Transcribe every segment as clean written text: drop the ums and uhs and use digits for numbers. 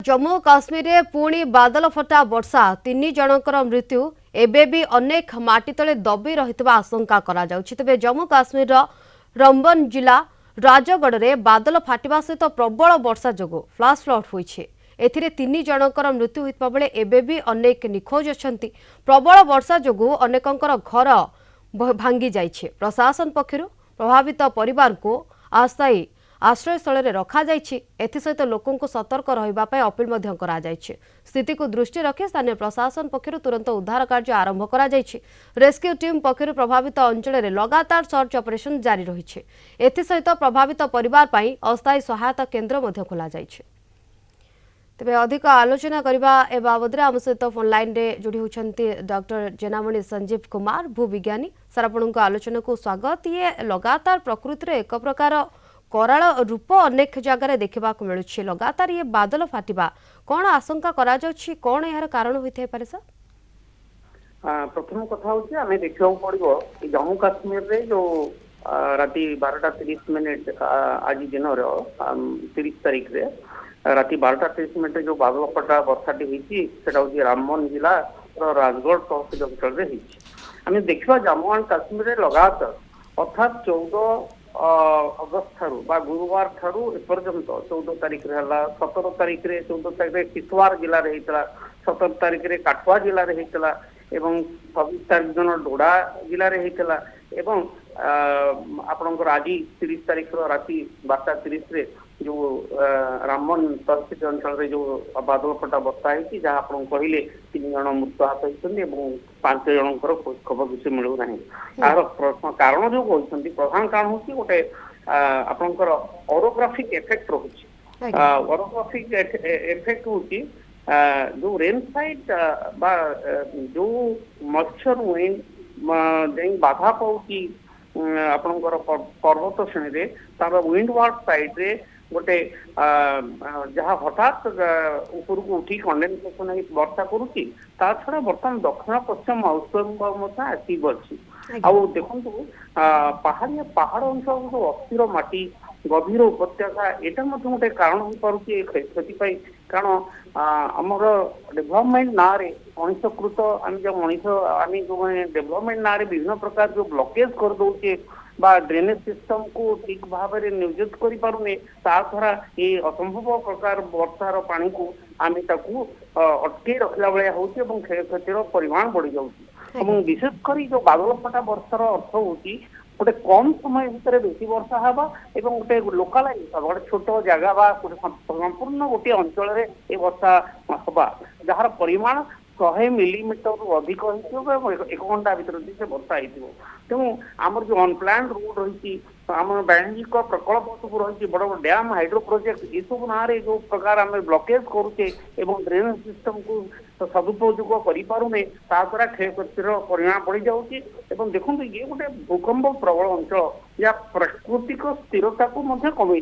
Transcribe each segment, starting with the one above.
जम्मू काश्मीर रे पुणी बादल फटा वर्षा 3 जनकर मृत्यु एवं भी अनेक माटी तले दबी रहितबा आशंका करा जाउछि। तबे जम्मू काश्मीर रंबन जिला राजगढ़ रे बादल फाटिबा सहित प्रबल वर्षा जोगु फ्लाश फ्लड होइछे। एथिरे 3 जनकर मृत्यु होइतबा बेले एबे भी अनेक निखोज अछंती। प्रबल वर्षा जोगु अनेकंकर घर भांगी जाइछे। प्रशासन पक्षरु प्रभावित परिवार को अस्थायी आश्रयस्थल रखा सहित लोकों को सतर्क रहिबा अपील मध्य करा जायछि। स्थिति को दृष्टि रखी स्थानीय प्रशासन पक्षरु तुरंत उद्धार कार्य आरंभ करा जायछि। रेस्क्यू टीम पक्षरु प्रभावित अंचल में लगातार सर्च ऑपरेशन जारी रहिछि। सहित प्रभावित परिवार पई अस्थायी सहायता केन्द्र मध्य खोला जायछि। तेज अधिक आलोचना करबा ए बाबद आम सहित फोन लाइन रे जोड़ी होछंती डॉक्टर जेनामणि संजीव कुमार भूविज्ञानी। सर आपन को आलोचना को स्वागत। ये लगातार प्रकृति रे एक प्रकार कराल रूप अनेक जगह देखा मिलूँ। लगातार ये बादल फाटिबा कौन आशंका करा जाउछि, कौन यार कारण होइथे पारे सर? प्रथम कथा होछि आमे देखियो पड़िबो जम्मू काश्मीर रे जो राति 12:30 आज दिन 30 तारीख रे राति 12:30 जो बादल फटा वर्षाटी होइछि सेटा होछि रामबन जिला राजगढ़ तहसील अंचल रे होइछि। आमे देखिबा जम्मू एंड काश्मीर रे लगातार अर्थात 14 अगस्त ठारू गुरुवार ठारू एपर्यंत 14 तारीख रे हला 17 तारीख रे 14 तारीख रे किश्तवाड़ जिला रे हेतला 17 तारीख रे काठुआ जिला रे हेतला एवं 26 तारीख दिन डोडा जिला रे हेतला एवं आपनकर आज 30 तारीख रो राति 12:30 रे जो रामबन तहसील अंचल रे जो बादल फटा वर्षा है जहाँ आप कहले 3 जन मृत्यु हाथ होती 5 जनकर खबर किसी मिलू ना। तार कारण जो कहते प्रधान कारण हूँ गोटे आपंकर ओरोग्राफिक इफेक्ट रोचे। ओरोग्राफिक इफेक्ट हूँ जो रेन साइड बा जो मच्छर विंड बाधा पाऊँ आपंकर पर्वत श्रेणी रे तार विंड वार्ड साइड रे गोटे जहाँ हठात ऊपर को उठी कंडेनसेशन वर्षा करुच्ची ता छड़ा बर्तमान दक्षिण पश्चिम मौसम आसब अच्छी। आउ देखु पहाड़िया पहाड़ अंचल जो अस्थिर माटी गभीर उपत्यका यहाँ गोटे कारण हो पारे क्षति कारण आमर डेभलपमेंट ना मनीषकृत आम जो मनीष आम जो डेभलपमेंट ना विभिन्न प्रकार जो ब्लॉकेज कर दौचे बा ड्रेनेज सिस्टम को ठीक भाव में नियोजित कर पारे द्वारा ये असंभव प्रकार वर्षार पानी को आम अटके रखला भाया हो क्षयक्षतिर परिमाण बढ़ी जाऊँ। विशेषकर जो बादल फटा वर्षार अर्थ हूँ गोटे कम समय भितर बेसी वर्षा हवा एवं गोटे लोकालाइज गोटे छोट जगह बा संपूर्ण गोटे अंचल में वर्षा हवा जार परिमाण 100 मिलीमीटर अधिक एक घंटा भर से वर्षा हो। तेणु आमर जो अनप्लान रूट रही आम वाणिज्यिक प्रकल्प सब रही बड़ बड़ डैम हाइड्रो प्रोजेक्ट ये सब ना जो प्रकार आम ब्लॉकेज करुचे एवं ड्रेनेज सिस्टम को सदुपयोग करें द्वारा क्षयक्षतिर परिमाण बढ़ी जाऊँगी। देखो ये गोटे भूकंप प्रबल अंचल या प्राकृतिक स्थिरता को कमे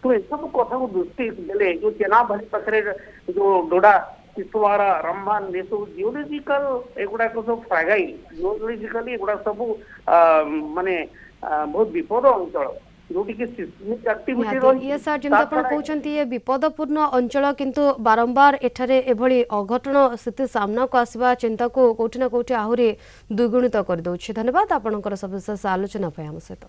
तो सब कथा को दृष्टि देले जो चेनाभारी पाखे जो डोडा किश्तवाड़ा रंबन ये सब जियोलॉजिकल एगुड़ाक सब फ्रागाइल जियोलॉजिकल एगुड़ा सब माने बहुत विपद अंचल ये सर जमी आप कहते ये विपदपूर्ण अंचल किंतु बारंबार एठारे एभली अघटन स्थिति सामना को आसवा चिंता को कोठी ना कोठी आहुरी द्विगुणित कर दउछि। धन्यवाद आपनकर सविशेष आलोचना आम सहित।